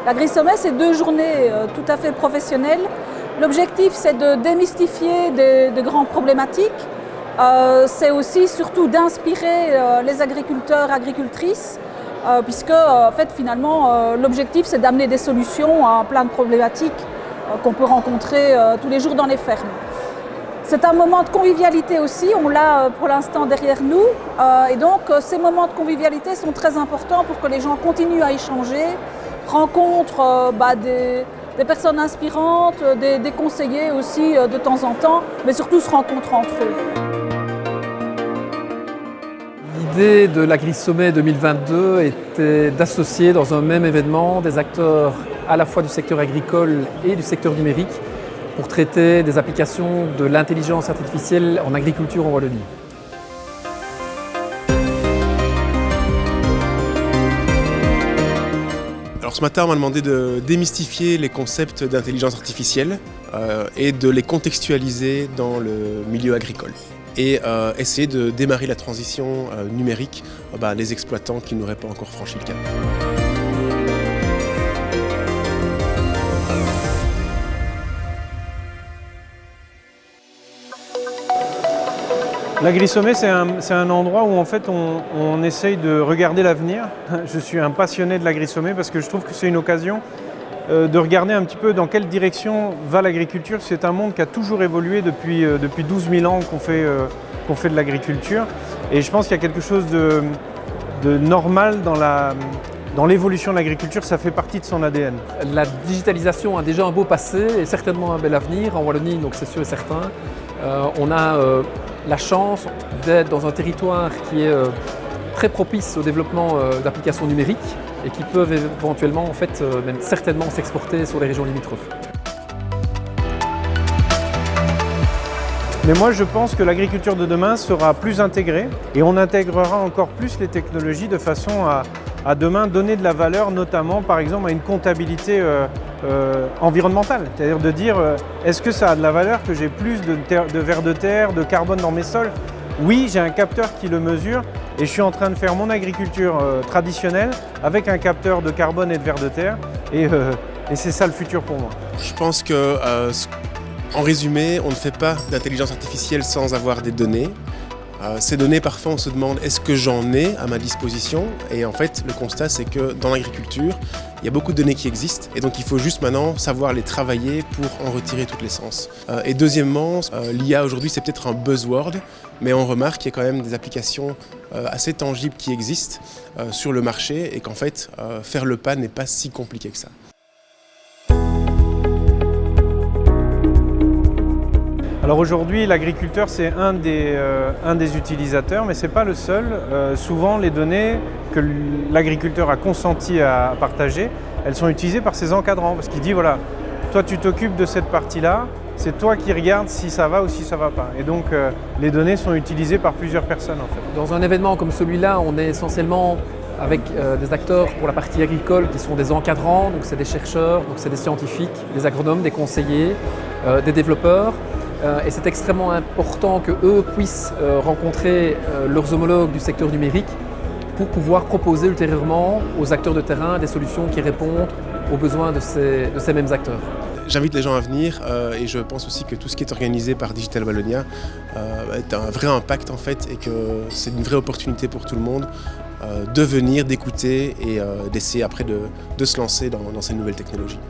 L'Agri-Sommet, c'est 2 journées tout à fait professionnelles. L'objectif, c'est de démystifier de grandes problématiques. C'est aussi surtout d'inspirer les agriculteurs, agricultrices, puisque en fait, finalement, l'objectif, c'est d'amener des solutions à plein de problématiques qu'on peut rencontrer tous les jours dans les fermes. C'est un moment de convivialité aussi, on l'a pour l'instant derrière nous, et donc ces moments de convivialité sont très importants pour que les gens continuent à échanger, rencontrent des personnes inspirantes, des conseillers aussi de temps en temps, mais surtout se rencontrent entre eux. L'idée de l'Agri-Sommet 2022 était d'associer dans un même événement des acteurs à la fois du secteur agricole et du secteur numérique pour traiter des applications de l'intelligence artificielle en agriculture en Wallonie. Alors ce matin, on m'a demandé de démystifier les concepts d'intelligence artificielle et de les contextualiser dans le milieu agricole. Et essayer de démarrer la transition numérique des exploitants qui n'auraient pas encore franchi le cap. L'Agri-Sommet, c'est un endroit où en fait on essaye de regarder l'avenir. Je suis un passionné de l'Agri-Sommet parce que je trouve que c'est une occasion de regarder un petit peu dans quelle direction va l'agriculture. C'est un monde qui a toujours évolué depuis 12 000 ans qu'on fait de l'agriculture. Et je pense qu'il y a quelque chose de normal dans l'évolution de l'agriculture, ça fait partie de son ADN. La digitalisation a déjà un beau passé et certainement un bel avenir en Wallonie, donc c'est sûr et certain. On a la chance d'être dans un territoire qui est très propice au développement d'applications numériques et qui peuvent éventuellement, même certainement s'exporter sur les régions limitrophes. Mais moi je pense que l'agriculture de demain sera plus intégrée et on intégrera encore plus les technologies de façon à demain donner de la valeur, notamment par exemple à une comptabilité environnementale. C'est-à-dire de dire est-ce que ça a de la valeur que j'ai plus de vers de terre, de carbone dans mes sols? Oui, j'ai un capteur qui le mesure et je suis en train de faire mon agriculture traditionnelle avec un capteur de carbone et de vers de terre et c'est ça le futur pour moi. Je pense que, en résumé, on ne fait pas d'intelligence artificielle sans avoir des données. Ces données, parfois, on se demande est-ce que j'en ai à ma disposition? Et en fait, le constat, c'est que dans l'agriculture, il y a beaucoup de données qui existent et donc il faut juste maintenant savoir les travailler pour en retirer toute l'essence. Et deuxièmement, l'IA aujourd'hui, c'est peut-être un buzzword, mais on remarque qu'il y a quand même des applications assez tangibles qui existent sur le marché et qu'en fait, faire le pas n'est pas si compliqué que ça. Alors aujourd'hui, l'agriculteur, c'est un des utilisateurs, mais ce n'est pas le seul. Souvent, les données que l'agriculteur a consenti à partager, elles sont utilisées par ses encadrants. Parce qu'il dit, voilà, toi tu t'occupes de cette partie-là, c'est toi qui regardes si ça va ou si ça ne va pas. Et donc, les données sont utilisées par plusieurs personnes en fait. Dans un événement comme celui-là, on est essentiellement avec des acteurs pour la partie agricole qui sont des encadrants, donc c'est des chercheurs, donc c'est des scientifiques, des agronomes, des conseillers, des développeurs. Et c'est extrêmement important qu'eux puissent rencontrer leurs homologues du secteur numérique pour pouvoir proposer ultérieurement aux acteurs de terrain des solutions qui répondent aux besoins de ces mêmes acteurs. J'invite les gens à venir et je pense aussi que tout ce qui est organisé par Digital Wallonia a un vrai impact en fait et que c'est une vraie opportunité pour tout le monde de venir, d'écouter et d'essayer après de se lancer dans ces nouvelles technologies.